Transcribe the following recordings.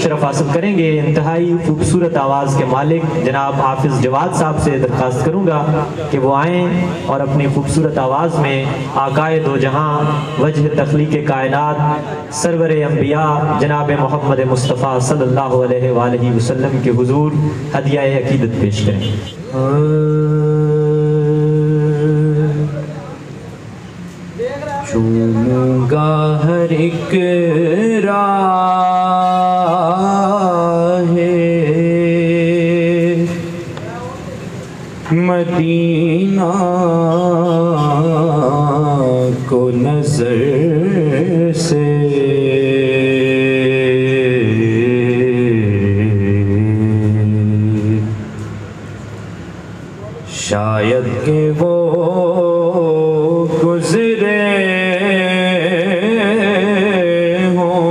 शरफ हासिल करेंगे। इंतहाई खूबसूरत आवाज़ के मालिक जनाब हाफिज़ जवाद साहब से दरख्वास्त करूँगा कि वो आएँ और अपनी खूबसूरत आवाज़ में आकाए दो जहां वजह तख्लीक़ कायनात सरवर अंबिया जनाब मोहम्मद मुस्तफ़ा सल्लल्लाहु अलैहि वसल्लम के हुजूर हदिया अकीदत पेश करें। चूमूंगा हर एक मदीना को नजर से शायद के वो गुजरे हों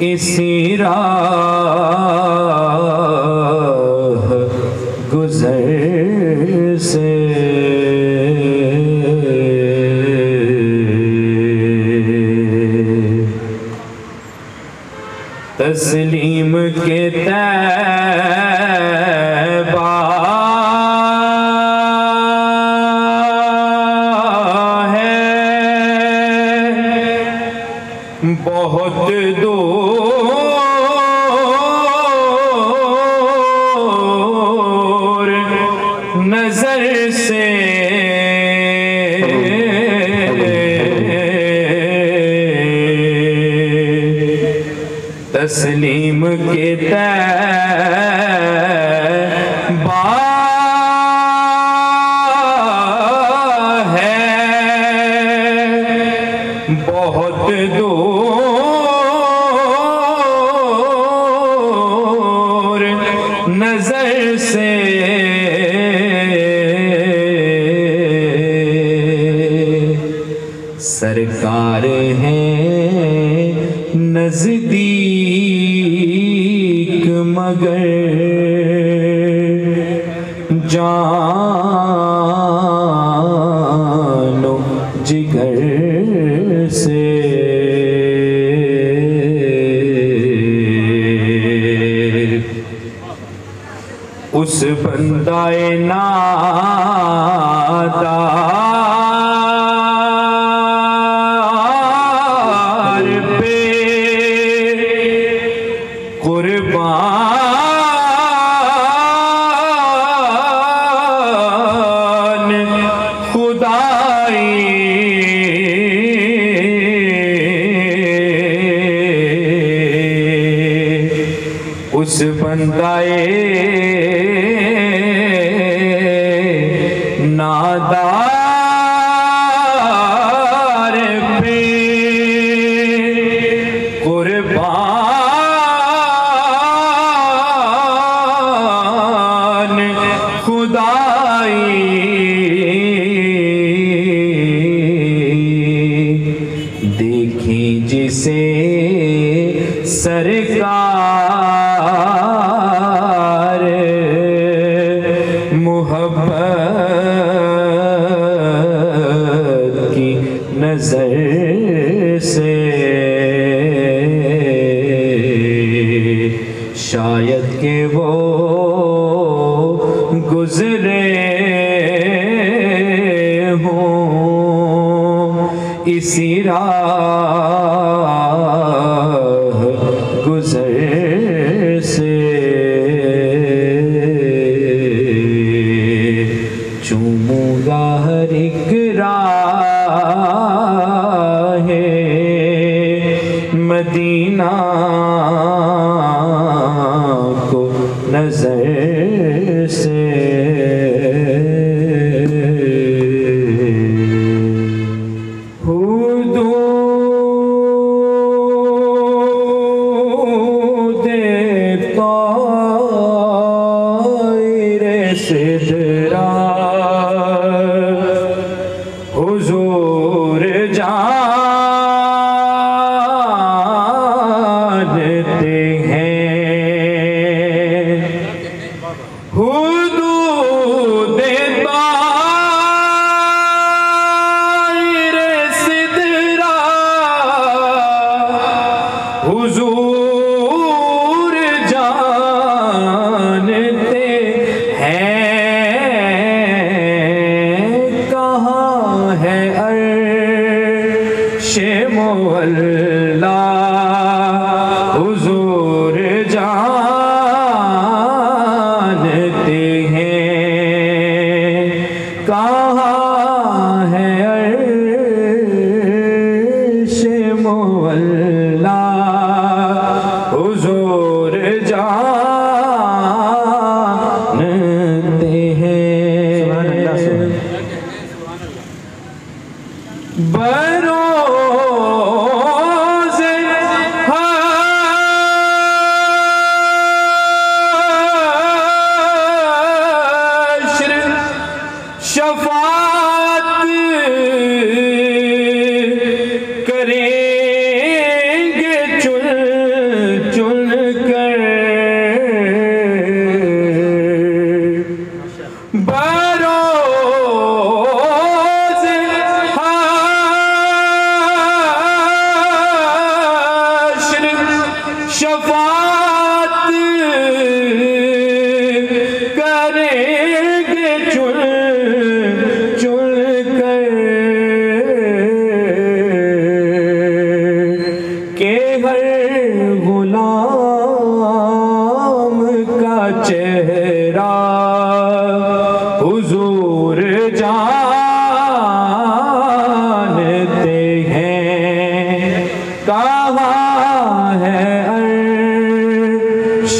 इसी गुज़र से। तस्लीम के तैबा है बहुत नजर से तस्लीम के तैबा है बहुत दूर नजर से सरकार हैं नजदीक मगर जानो जिगर से। उस बंदाए नादार पे कुर्बान खुदाई उस बंदाए नादार पे कुर्बान खुदाई देखी जिसे सरकार मोहब्बत की नजर से शायद के वो गुजरे हों इसी राह गुजर से। चूमूंगा हर एक राहे मदीना को नजर से। सिदरा कहाँ है अर्श मुअल्ला हुजूर जानते हैं। बरोज़े हश्र शफ़ाअत करेंगे चुन चुन कर। बरोज़े हश्र शफ़ाअत करेंगे चुन चुन कर के हर गुलाम का चेहरा हुजूर जानते हैं। कहाँ है अर्श